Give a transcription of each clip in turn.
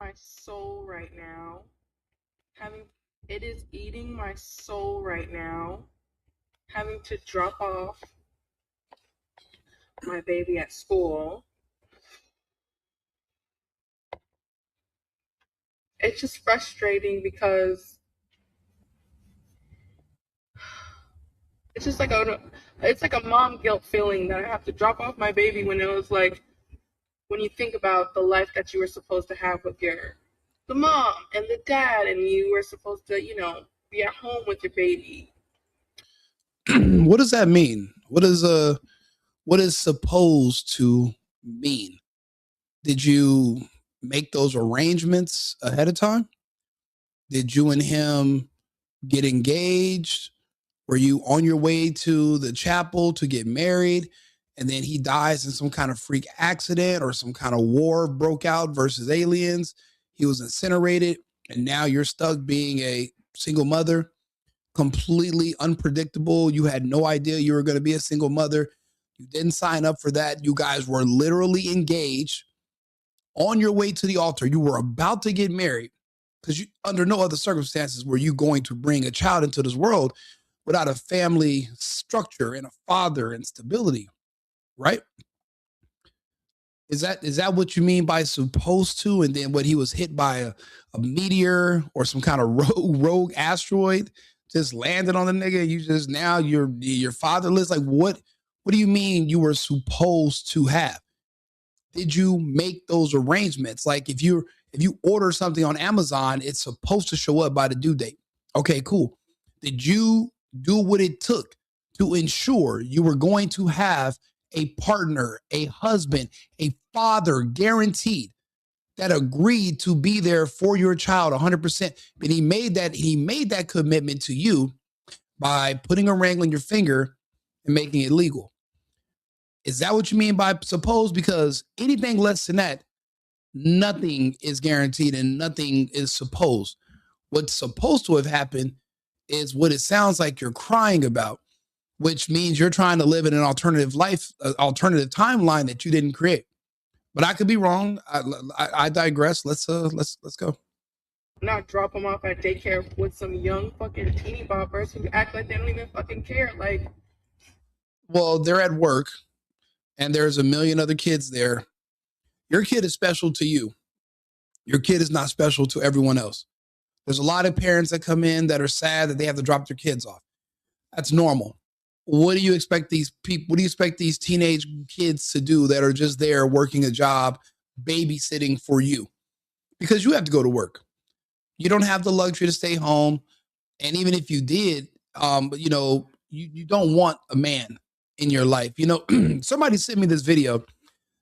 My soul right now. Having it is eating my soul right now. Having to drop off my baby at school. It's just frustrating because it's just like a mom guilt feeling that I have to drop off my baby when it was like when you think about the life that you were supposed to have with the mom and the dad, and you were supposed to, be at home with your baby. What does that mean? What is supposed to mean? Did you make those arrangements ahead of time? Did you and him get engaged? Were you on your way to the chapel to get married? And then he dies in some kind of freak accident or some kind of war broke out versus aliens. He was incinerated. And now you're stuck being a single mother, completely unpredictable. You had no idea you were going to be a single mother. You didn't sign up for that. You guys were literally engaged on your way to the altar. You were about to get married because you, under no other circumstances, were you going to bring a child into this world without a family structure and a father and stability, right? Is that what you mean by supposed to? And then what, he was hit by a meteor or some kind of rogue asteroid just landed on the nigga. You just now you're fatherless. Like what do you mean you were supposed to have? Did you make those arrangements? Like if you order something on Amazon, it's supposed to show up by the due date. Okay, cool. Did you do what it took to ensure you were going to have a partner, a husband, a father guaranteed that agreed to be there for your child 100%? But he made that commitment to you by putting a ring on your finger and making it legal. Is that what you mean by supposed? Because anything less than that, nothing is guaranteed and nothing is supposed. What's supposed to have happened is what it sounds like you're crying about, which means you're trying to live in an alternative life, alternative timeline that you didn't create. But I could be wrong. I digress. Let's go. Not drop them off at daycare with some young fucking teeny boppers who act like they don't even fucking care. Like, Well, they're at work and there's a million other kids there. Your kid is special to you. Your kid is not special to everyone else. There's a lot of parents that come in that are sad that they have to drop their kids off. That's normal. What do you expect these people, what do you expect these teenage kids to do that are just there working a job, babysitting for you? Because you have to go to work. You don't have the luxury to stay home. And even if you did, you don't want a man in your life. Somebody sent me this video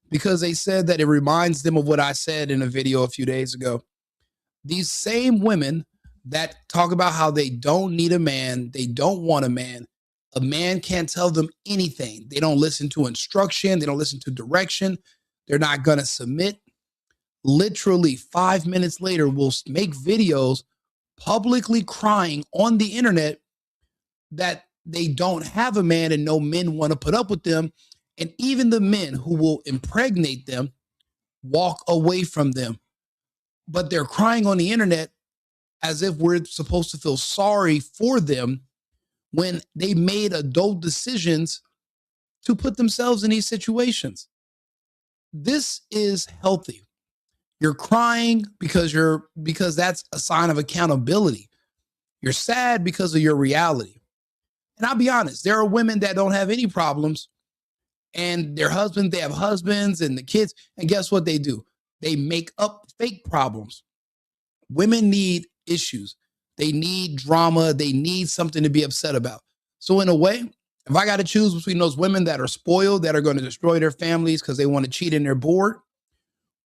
because they said that it reminds them of what I said in a video a few days ago. These same women that talk about how they don't need a man, they don't want a man can't tell them anything. They don't listen to instruction, they don't listen to direction, they're not going to submit. Literally 5 minutes later, will make videos publicly crying on the internet that they don't have a man and no men want to put up with them. And even the men who will impregnate them walk away from them. But they're crying on the internet as if we're supposed to feel sorry for them when they made adult decisions to put themselves in these situations. This is healthy. You're crying because that's a sign of accountability. You're sad because of your reality. And I'll be honest, there are women that don't have any problems and their husbands, they have husbands and the kids. And guess what they do? They make up fake problems. Women need issues. They need drama. They need something to be upset about. So in a way, if I got to choose between those women that are spoiled, that are going to destroy their families because they want to cheat and they're bored,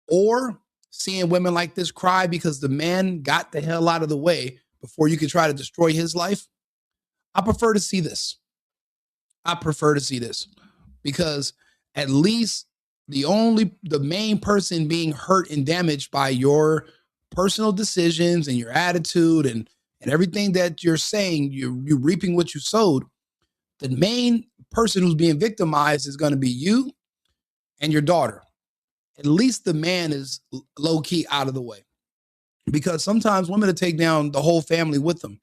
or seeing women like this cry because the man got the hell out of the way before you could try to destroy his life, I prefer to see this. I prefer to see this because at least the main person being hurt and damaged by your personal decisions and your attitude and everything that you're saying, you're reaping what you sowed. The main person who's being victimized is going to be you and your daughter. At least the man is low key out of the way. because sometimes women will take down the whole family with them.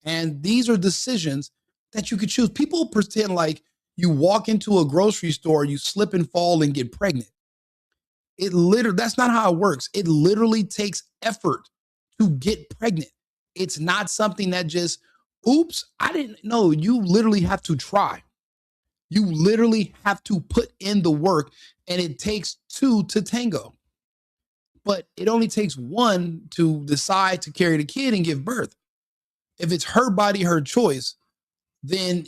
And these are decisions that you could choose. People pretend like you walk into a grocery store, you slip and fall and get pregnant. It literally, that's not how it works. It literally takes effort to get pregnant. It's not something that just, oops, I didn't know. You literally have to try. You literally have to put in the work, and it takes two to tango. But it only takes one to decide to carry the kid and give birth. If it's her body, her choice, then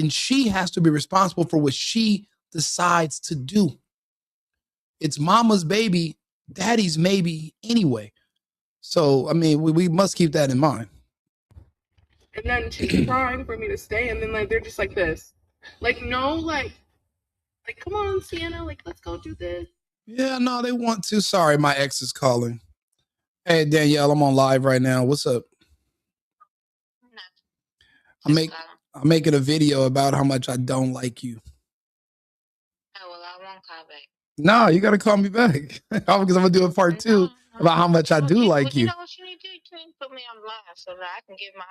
she has to be responsible for what she decides to do. It's mama's baby, daddy's maybe anyway. So, I mean, we must keep that in mind. And then she's crying for me to stay, and then like they're just like this, like no, like come on, Sienna, like let's go do this. Yeah, no, they want to. Sorry, my ex is calling. Hey, Danielle, I'm on live right now. What's up? I'm making a video about how much I don't like you. Oh, well, I won't call back. No, you got to call me back because I'm gonna do a part two about how much I do like you. You know what you need to do? You need to put me on live so that I can give my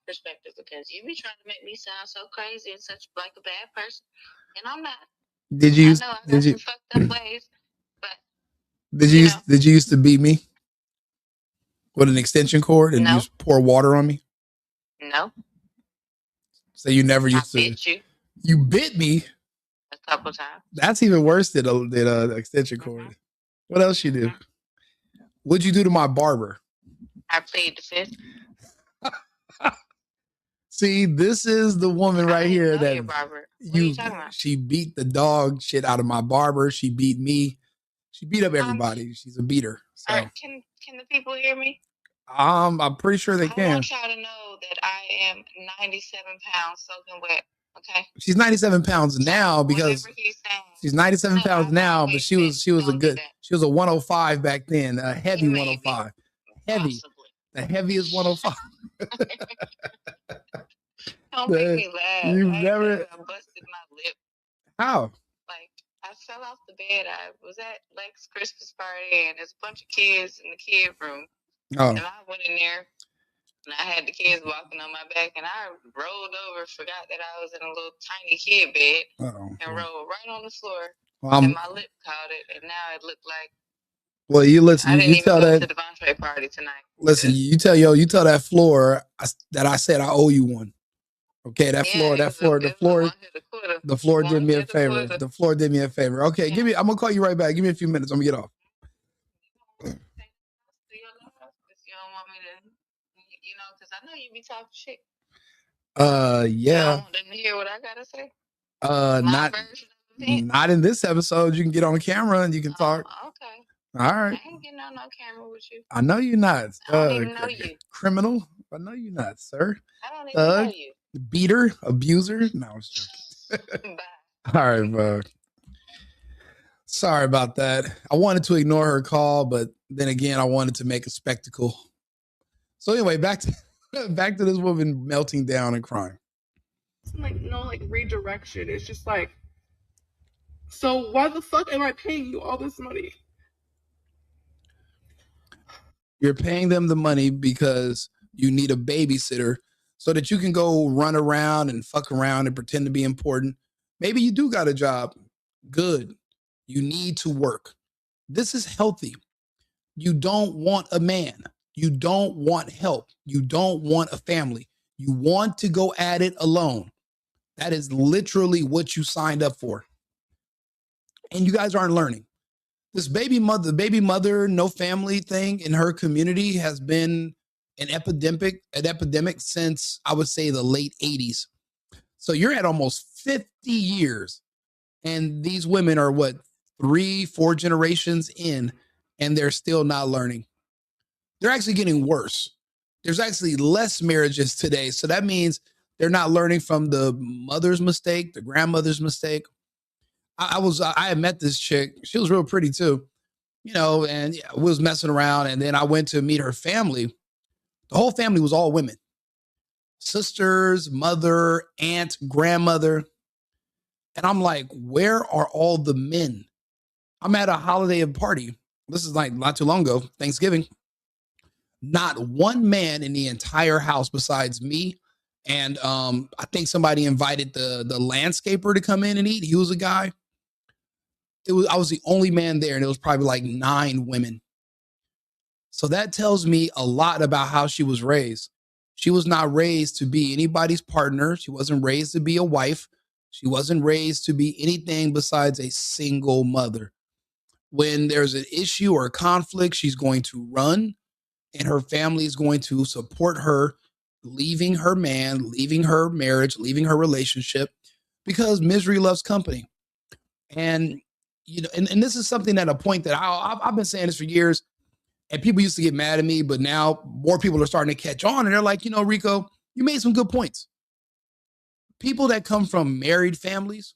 perspective, because you be trying to make me sound so crazy and such like a bad person, and I'm not. Did you? I know I got some fucked up ways, but did you used to beat me with an extension cord and just pour water on me? No. So you never used to. Bit you. You bit me a couple times. That's even worse than an extension cord. Mm-hmm. What else you do? Mm-hmm. What'd you do to my barber? I plead the fifth. See, this is the woman right here that your barber. What are you talking about? She beat the dog shit out of my barber. She beat me. She beat up everybody. She's a beater. So. All right, can the people hear me? I'm pretty sure they can. I want y'all to know that I am 97 pounds soaking wet. Okay. She's 97 pounds now because she's 97 pounds now, but she was a 105 back then, a heavy 105. Heavy. The heaviest 105. Don't make me laugh. I busted my lip. How? Like, I fell off the bed. I was at Lex Christmas party, and there's a bunch of kids in the kid room. Oh. And I went in there, and I had the kids walking on my back, and I rolled over, forgot that I was in a little tiny kid bed, and rolled right on the floor. And my lip caught it, and now it looked like. Well, you listen. I didn't you tell even that go to the Devontae party tonight. Listen, you tell that floor that I said I owe you one. Okay, the floor did me a favor. The floor did me a favor. Okay, I'm gonna call you right back. Give me a few minutes. I'm gonna get off. You don't want me to, because I know you be talking shit. Yeah. You don't want them to hear what I gotta say. Not in this episode. You can get on camera and you can talk. Okay. All right. I ain't getting on no camera with you. I know you're not. I don't even know you. Criminal. I know you're not, sir. I don't even know you. Beater, abuser. No, I was joking. Bye. All right, bro. Sorry about that. I wanted to ignore her call, but then again, I wanted to make a spectacle. So anyway, back to this woman melting down and crying. It's like no redirection. It's just like, so why the fuck am I paying you all this money? You're paying them the money because you need a babysitter so that you can go run around and fuck around and pretend to be important. Maybe you do got a job. Good. You need to work. This is healthy. You don't want a man. You don't want help. You don't want a family. You want to go at it alone. That is literally what you signed up for. And you guys aren't learning. This baby mother, no family thing in her community has been an epidemic since I would say the late 80s. So you're at almost 50 years. And these women are 3-4 generations in, and they're still not learning. They're actually getting worse. There's actually less marriages today. So that means they're not learning from the mother's mistake, the grandmother's mistake. I had met this chick. She was real pretty too, and we was messing around. And then I went to meet her family. The whole family was all women. Sisters, mother, aunt, grandmother. And I'm like, where are all the men? I'm at a holiday party. This is like not too long ago, Thanksgiving. Not one man in the entire house besides me. And I think somebody invited the landscaper to come in and eat. He was a guy. I was the only man there, and it was probably like 9 women. So that tells me a lot about how she was raised. She was not raised to be anybody's partner. She wasn't raised to be a wife. She wasn't raised to be anything besides a single mother. When there's an issue or a conflict, she's going to run, and her family is going to support her, leaving her man, leaving her marriage, leaving her relationship, because misery loves company. And and this is something at a point that I've been saying this for years, and people used to get mad at me, but now more people are starting to catch on, and they're like, Rico, you made some good points. People that come from married families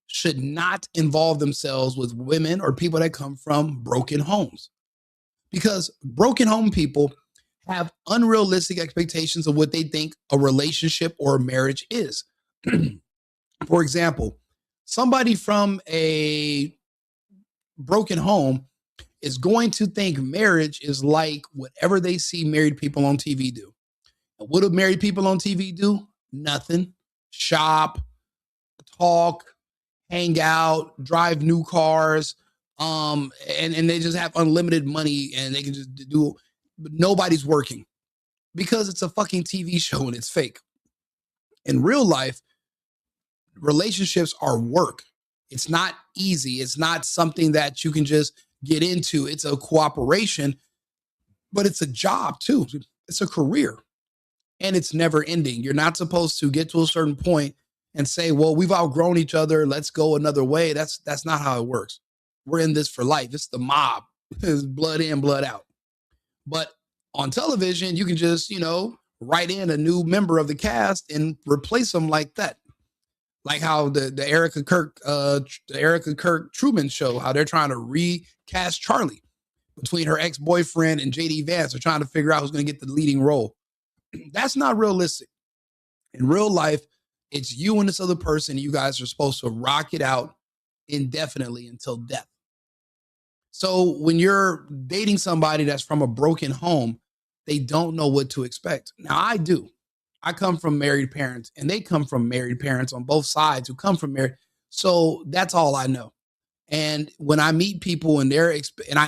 should not involve themselves with women or people that come from broken homes, because broken home people have unrealistic expectations of what they think a relationship or a marriage is. For example, somebody from a broken home is going to think marriage is like whatever they see married people on TV do. And what do married people on TV do? Nothing. Shop, talk, hang out, drive new cars, and they just have unlimited money and they can just do. But nobody's working because it's a fucking TV show and it's fake. In real life, relationships are work. It's not easy. It's not something that you can just get into. It's a cooperation, but it's a job too. It's a career, and it's never ending. You're not supposed to get to a certain point and say, well, we've outgrown each other. Let's go another way. That's not how it works. We're in this for life. It's the mob. It's blood in, blood out. But on television, you can just, write in a new member of the cast and replace them like that. Like how the Erica Kirk Truman Show, how they're trying to recast Charlie between her ex-boyfriend and JD Vance. They're trying to figure out who's going to get the leading role. That's not realistic. In real life, it's you and this other person. You guys are supposed to rock it out indefinitely until death. So when you're dating somebody that's from a broken home, they don't know what to expect. Now, I do. I come from married parents, and they come from married parents on both sides who come from married. So that's all I know. And when I meet people and and I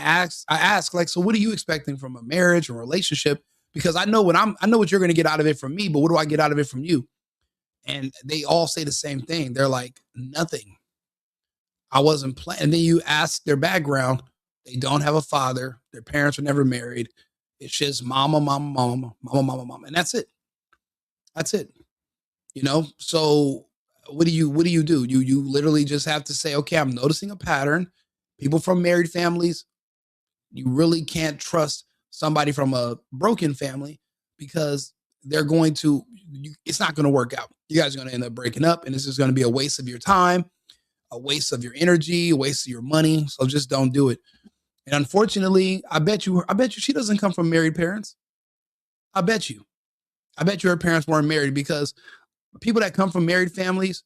ask like, so what are you expecting from a marriage or relationship? Because I know what you're going to get out of it from me, but what do I get out of it from you? And they all say the same thing. They're like, nothing. I wasn't playing. And then you ask their background. They don't have a father. Their parents were never married. It's just mama, mama, mama, mama, mama, mama. And that's it. That's it. So what do you do? You literally just have to say, okay, I'm noticing a pattern. People from married families, you really can't trust somebody from a broken family because it's not going to work out. You guys are going to end up breaking up, and this is going to be a waste of your time, a waste of your energy, a waste of your money. So just don't do it. And unfortunately, I bet you she doesn't come from married parents. I bet you her parents weren't married, because people that come from married families,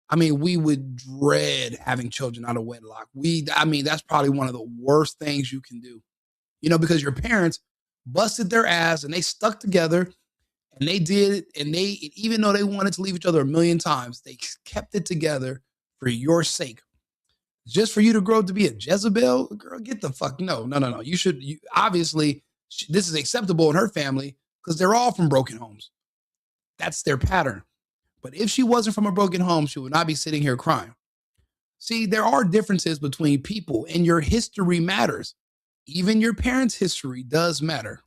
I mean, we would dread having children out of wedlock. That's probably one of the worst things you can do, because your parents busted their ass and they stuck together and they did, and even though they wanted to leave each other a million times, they kept it together for your sake. Just for you to grow up to be a Jezebel, girl, get the fuck, no. Obviously, this is acceptable in her family because they're all from broken homes. That's their pattern. But if she wasn't from a broken home, she would not be sitting here crying. See, there are differences between people, and your history matters. Even your parents' history does matter.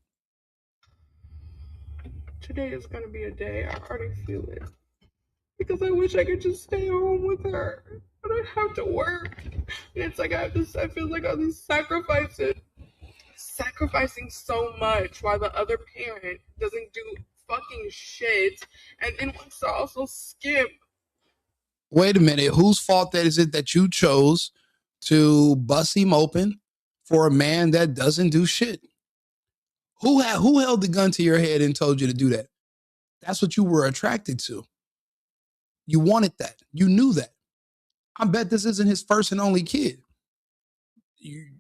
Today is going to be a day. I already feel it. Because I wish I could just stay home with her. I don't have to work. And it's like I feel like all these sacrificing so much while the other parent doesn't do fucking shit and then wants to also skip. Wait a minute. Whose fault is it that you chose to bust him open for a man that doesn't do shit? Who held the gun to your head and told you to do that? That's what you were attracted to. You wanted that. You knew that. I bet this isn't his first and only kid.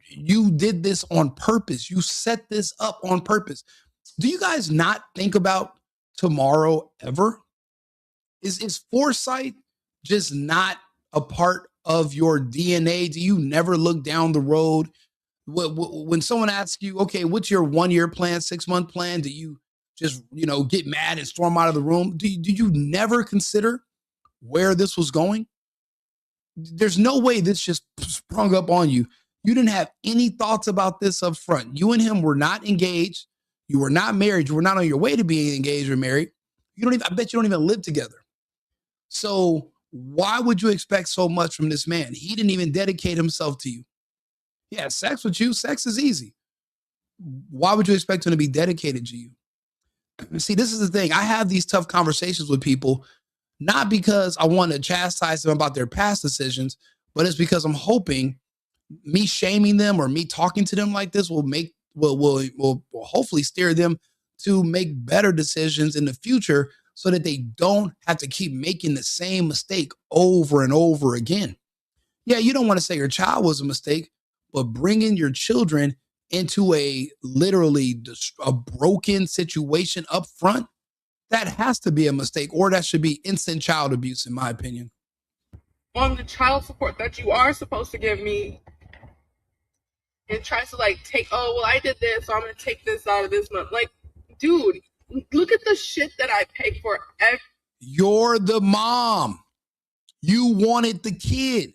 you did this on purpose. You set this up on purpose. Do you guys not think about tomorrow ever? Is foresight just not a part of your DNA? Do you never look down the road? When someone asks you, okay, what's your 1-year plan, 6-month plan? Do you just, get mad and storm out of the room? Do you never consider where this was going? There's no way this just sprung up on you. You didn't have any thoughts about this up front. You and him were not engaged. You were not married. You were not on your way to being engaged or married. I bet you don't even live together. So why would you expect so much from this man? He didn't even dedicate himself to you. Yeah, sex with you, sex is easy. Why would you expect him to be dedicated to you? See, this is the thing. I have these tough conversations with people, not because I want to chastise them about their past decisions, but it's because I'm hoping me shaming them or me talking to them like this will hopefully steer them to make better decisions in the future so that they don't have to keep making the same mistake over and over again. Yeah, you don't want to say your child was a mistake, but bringing your children into a broken situation up front, that has to be a mistake, or that should be instant child abuse, in my opinion. On the child support that you are supposed to give me, it tries to take, I did this, so I'm going to take this out of this month. Dude, look at the shit that I pay for. You're the mom. You wanted the kid.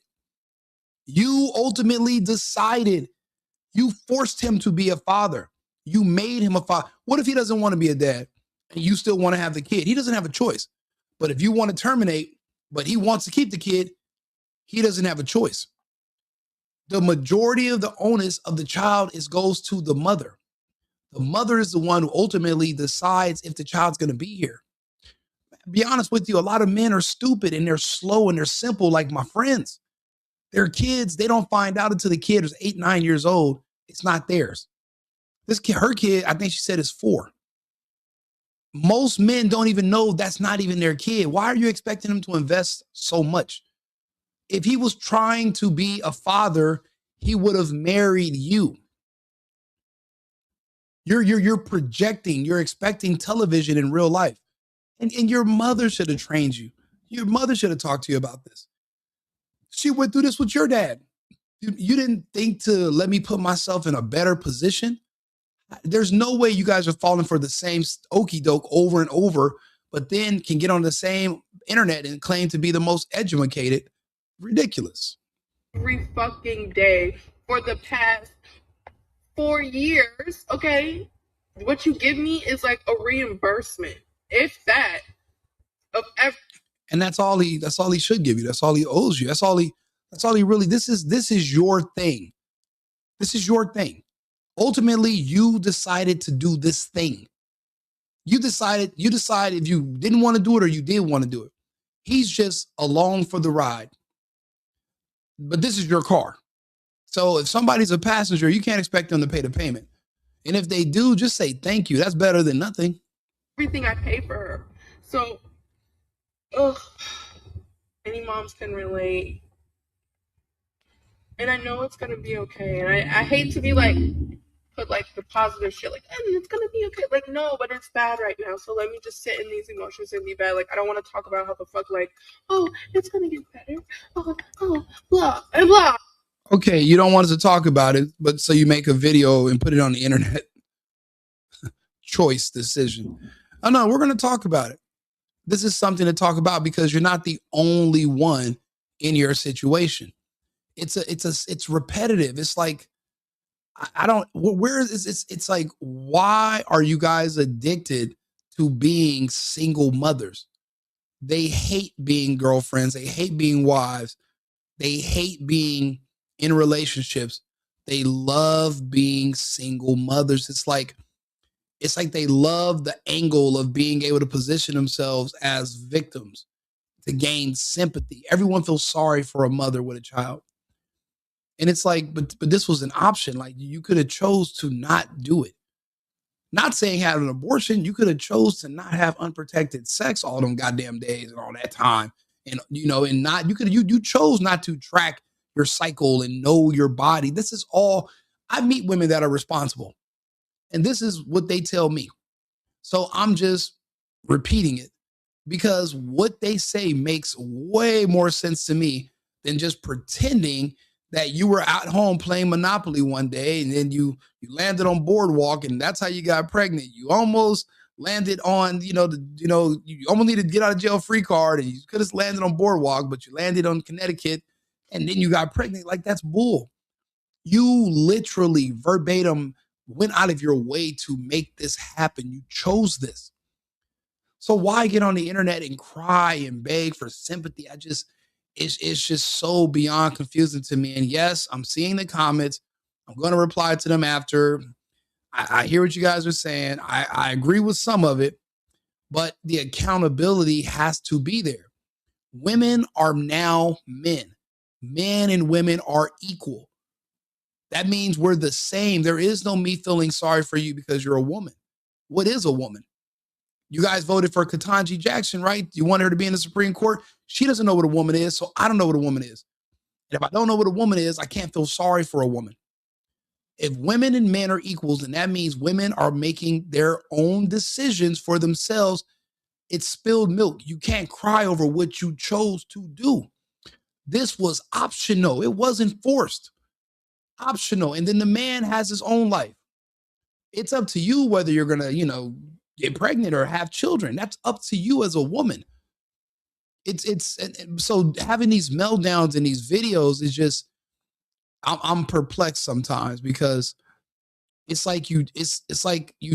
You ultimately decided. You forced him to be a father. You made him a father. What if he doesn't want to be a dad and you still want to have the kid? He doesn't have a choice. But if you want to terminate, but he wants to keep the kid, he doesn't have a choice. The majority of the onus of the child goes to the mother. The mother is the one who ultimately decides if the child's going to be here. Be honest with you, a lot of men are stupid and they're slow and they're simple, like my friends. Their kids, they don't find out until the kid is 8, 9 years old. It's not theirs. Her kid, I think she said, is 4. Most men don't even know that's not even their kid. Why are you expecting them to invest so much? If he was trying to be a father, he would have married you. You're projecting, you're expecting television in real life. And your mother should have trained you. Your mother should have talked to you about this. She went through this with your dad. You didn't think to let me put myself in a better position? There's no way you guys are falling for the same okie doke over and over, but then can get on the same internet and claim to be the most educated. Ridiculous. Every fucking day for the past 4 years, okay? What you give me is like a reimbursement, if that, of everything. And that's all he should give you. That's all he owes you. That's all he really, this is your thing. This is your thing. Ultimately, you decided to do this thing. You decide if you didn't want to do it or you did want to do it. He's just along for the ride. But this is your car. So if somebody's a passenger, you can't expect them to pay the payment. And if they do, just say thank you. That's better than nothing. Everything I pay for her. So, any moms can relate. And I know it's going to be okay. And I hate to be put the positive shit, it's going to be okay. No, but it's bad right now. So let me just sit in these emotions and be bad. I don't want to talk about how the fuck, it's going to get better. Blah, and blah. Okay, you don't want us to talk about it, but so you make a video and put it on the internet. Choice decision. Oh no, we're going to talk about it. This is something to talk about because you're not the only one in your situation. It's repetitive. It's it's like, why are you guys addicted to being single mothers? They hate being girlfriends. They hate being wives. They hate being in relationships. They love being single mothers. It's like they love the angle of being able to position themselves as victims to gain sympathy. Everyone feels sorry for a mother with a child. And it's but this was an option. You could have chose to not do it. Not saying have an abortion. You could have chose to not have unprotected sex all them goddamn days and all that time. And, and not, you chose not to track your cycle and know your body. This is all I meet women that are responsible, and this is what they tell me. So I'm just repeating it because what they say makes way more sense to me than just pretending that you were at home playing Monopoly one day and then you landed on Boardwalk and that's how you got pregnant. You almost landed on, you almost needed to get out of jail free card and you could have landed on Boardwalk, but you landed on Connecticut and then you got pregnant. Like, that's bull. You literally verbatim went out of your way to make this happen. You chose this. So why get on the internet and cry and beg for sympathy? It's just so beyond confusing to me. And yes, I'm seeing the comments. I'm going to reply to them after. I hear what you guys are saying. I agree with some of it, but the accountability has to be there. Women are now men. Men and women are equal. That means we're the same. There is no me feeling sorry for you because you're a woman. What is a woman? You guys voted for Ketanji Jackson, right? You want her to be in the Supreme Court? She doesn't know what a woman is, so I don't know what a woman is. And if I don't know what a woman is, I can't feel sorry for a woman. If women and men are equals, then that means women are making their own decisions for themselves. It's spilled milk. You can't cry over what you chose to do. This was optional. It wasn't forced. Optional. And then the man has his own life. It's up to you whether you're going to, get pregnant or have children. That's up to you as a woman. It's so having these meltdowns in these videos is just, I'm perplexed sometimes because it's like you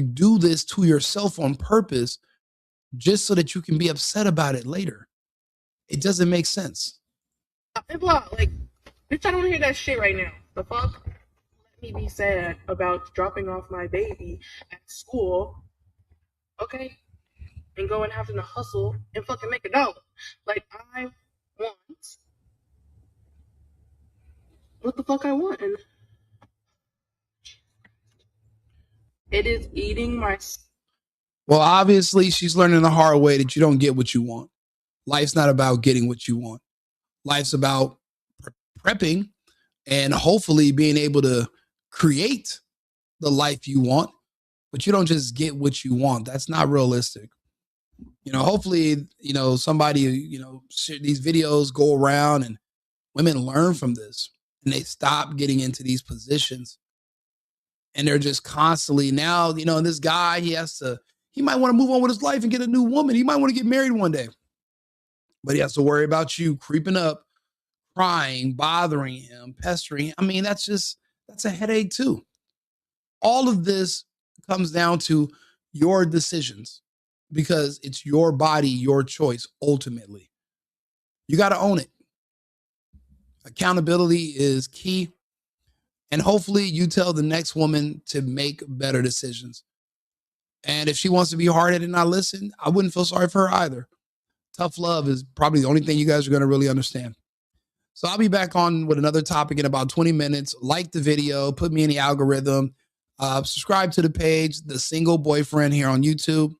do this to yourself on purpose just so that you can be upset about it later. It doesn't make sense. Like, bitch, I don't hear that shit right now. The fuck? Let me be sad about dropping off my baby at school, okay? And go and having to hustle and fucking make $1. Like, I want what the fuck I want. And it is eating my... Well, obviously, she's learning the hard way that you don't get what you want. Life's not about getting what you want. Life's about prepping and hopefully being able to create the life you want, but you don't just get what you want. That's not realistic. Hopefully, somebody, these videos go around and women learn from this and they stop getting into these positions. And they're just constantly now, this guy, he might want to move on with his life and get a new woman. He might want to get married one day, but he has to worry about you creeping up, crying, bothering him, pestering. I mean, that's a headache too. All of this comes down to your decisions because it's your body, your choice. Ultimately, you got to own it. Accountability is key. And hopefully you tell the next woman to make better decisions. And if she wants to be hard-headed and not listen, I wouldn't feel sorry for her either. Tough love is probably the only thing you guys are going to really understand. So I'll be back on with another topic in about 20 minutes. Like the video, put me in the algorithm, subscribe to the page, The Single Boyfriend here on YouTube.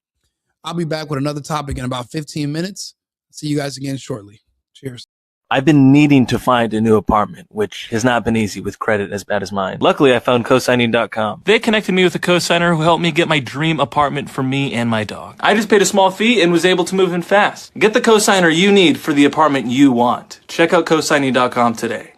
I'll be back with another topic in about 15 minutes. See you guys again shortly. Cheers. I've been needing to find a new apartment, which has not been easy with credit as bad as mine. Luckily, I found cosigning.com. They connected me with a cosigner who helped me get my dream apartment for me and my dog. I just paid a small fee and was able to move in fast. Get the cosigner you need for the apartment you want. Check out cosigning.com today.